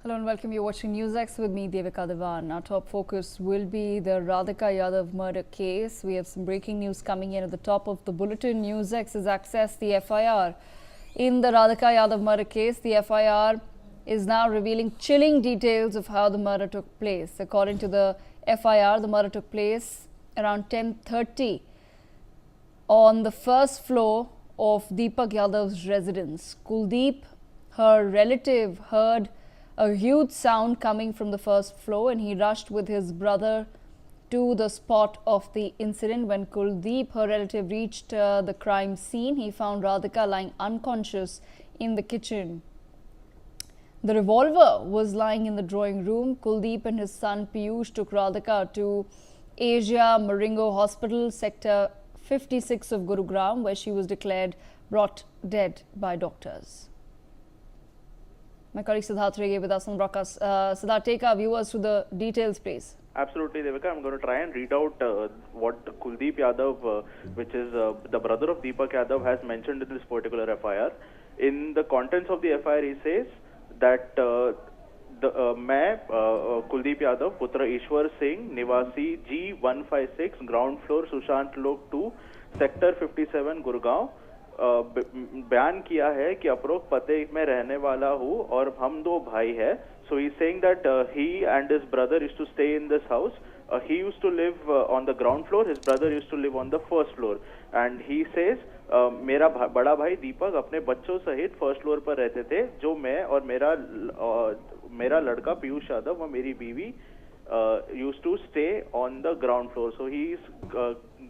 Hello and welcome. You're watching NewsX with me, Devika Devan. Our top focus will be the Radhika Yadav murder case. We have some breaking news coming in at the top of the bulletin. NewsX has accessed the FIR in the Radhika Yadav murder case. The FIR is now revealing chilling details of how the murder took place. According to the FIR, the murder took place around 10:30 on the first floor of Deepak Yadav's residence. Kuldeep, her relative, heard a huge sound coming from the first floor and he rushed with his brother to the spot of the incident. When Kuldeep, her relative, reached the crime scene, he found Radhika lying unconscious in the kitchen. The revolver was lying in the drawing room. Kuldeep and his son Piyush took Radhika to Asia Maringo Hospital, Sector 56 of Gurugram, where she was declared brought dead by doctors. My colleague Siddharth Rege with us on broadcast. Siddharth, take our viewers through the details, please. Absolutely, Devika. I'm going to try and read out what Kuldeep Yadav, which is the brother of Deepak Yadav, has mentioned in this particular FIR. In the contents of the FIR, he says that मैं कुलदीप यादव पुत्र ईश्वर सिंह निवासी G156 ground floor Sushant लोक 2 sector 57 Gurgaon बयान किया है कि उपरोक्त पते में रहने वाला हूँ और हम दो भाई है. So he's saying that he and his brother used to stay in this house. He used to live on the ground floor. His brother used to live on the first floor. And he says मेरा बड़ा भाई दीपक अपने बच्चों सहित first floor पर रहते थे, जो मैं और मेरा लड़का पीयूष यादव और मेरी बीवी used to stay on the ground floor. So he is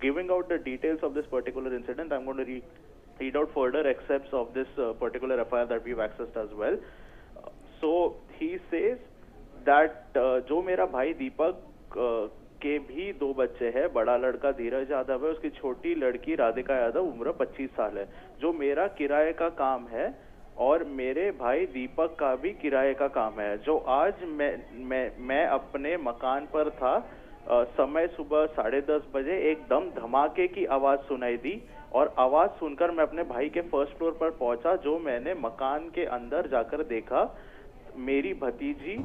giving out the details of this particular incident. I'm going to read out further excerpts of this particular FIR that we've accessed as well. So he says that जो मेरा भाई दीपक के भी दो बच्चे हैं, बड़ा लड़का धीरज यादव है, उसकी छोटी लड़की राधिका यादव उम्र 25 साल है, जो मेरा किराए का काम है और मेरे भाई दीपक का भी किराए का काम है. जो आज मैं अपने मकान पर था, समय सुबह 10:30 बजे एकदम धमाके की आवाज सुनाई दी और आवाज सुनकर मैं अपने भाई के फर्स्ट फ्लोर पर पहुंचा. जो मैंने मकान के अंदर जाकर देखा, मेरी भतीजी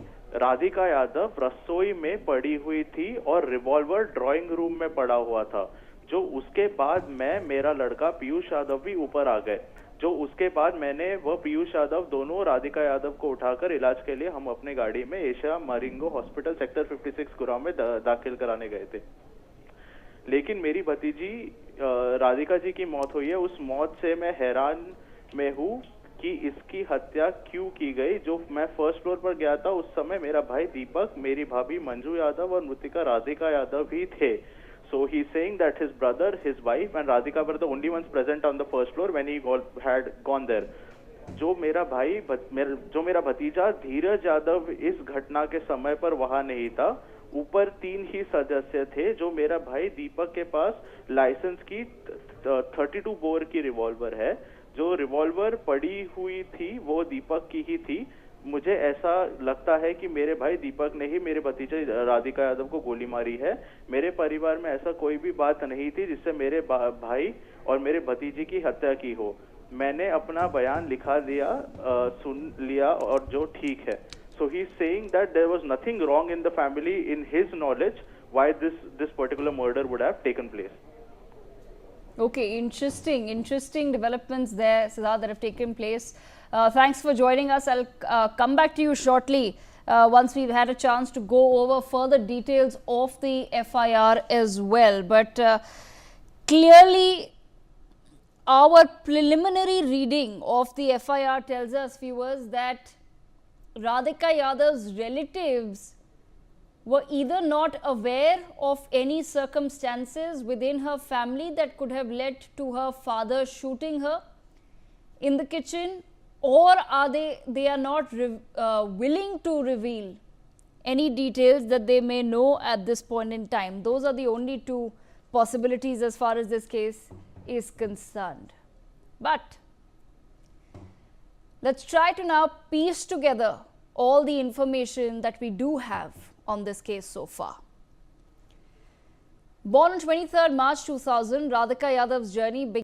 राधिका यादव रसोई में पड़ी हुई थी और रिवॉल्वर ड्राइंग रूम में पड़ा हुआ था. जो उसके बाद मेरा लड़का पीयूष यादव भी ऊपर आ गए. जो उसके बाद मैंने व पीयूष यादव दोनों राधिका यादव को उठाकर इलाज के लिए हम अपने गाड़ी में एशिया मरिंगो हॉस्पिटल सेक्टर 56 गुरुग्राम में दाखिल कराने गए थे. लेकिन मेरी भतीजी राधिका जी की मौत हुई है. उस मौत से मैं हैरान में हूँ कि इसकी हत्या क्यों की गई. जो मैं फर्स्ट फ्लोर पर गया था उस समय मेरा भाई दीपक, मेरी भाभी मंजू यादव और मृतिका राधिका यादव ही थे. So he's saying that his brother, his wife and Radhika were the only ones present on the first floor when he had gone there. जो मेरा भतीजा धीरज यादव इस घटना के समय पर वहां नहीं था. ऊपर 3 ही सदस्य थे. जो मेरा भाई दीपक के पास लाइसेंस की 32 बोर की रिवॉल्वर है. जो रिवॉल्वर पड़ी हुई थी वो दीपक की ही थी. मुझे ऐसा लगता है कि मेरे भाई दीपक ने ही मेरे भतीजे राधिका यादव को गोली मारी है. मेरे परिवार में ऐसा कोई भी बात नहीं थी जिससे मेरे भाई और मेरे भतीजे की हत्या की हो. मैंने अपना बयान लिखा दिया, सुन लिया और जो ठीक है. So he's saying that there was nothing wrong in the family in his knowledge why this particular murder would have taken place. Okay, interesting developments there, Siddharth, that have taken place. Thanks for joining us. I'll come back to you shortly once we've had a chance to go over further details of the FIR as well. But clearly, our preliminary reading of the FIR tells us, viewers, that Radhika Yadav's relatives were either not aware of any circumstances within her family that could have led to her father shooting her in the kitchen, or are they are not willing to reveal any details that they may know at this point in time. Those are the only two possibilities as far as this case is concerned. But let's try to now piece together all the information that we do have on this case so far. Born on 23rd March 2000, Radhika Yadav's journey began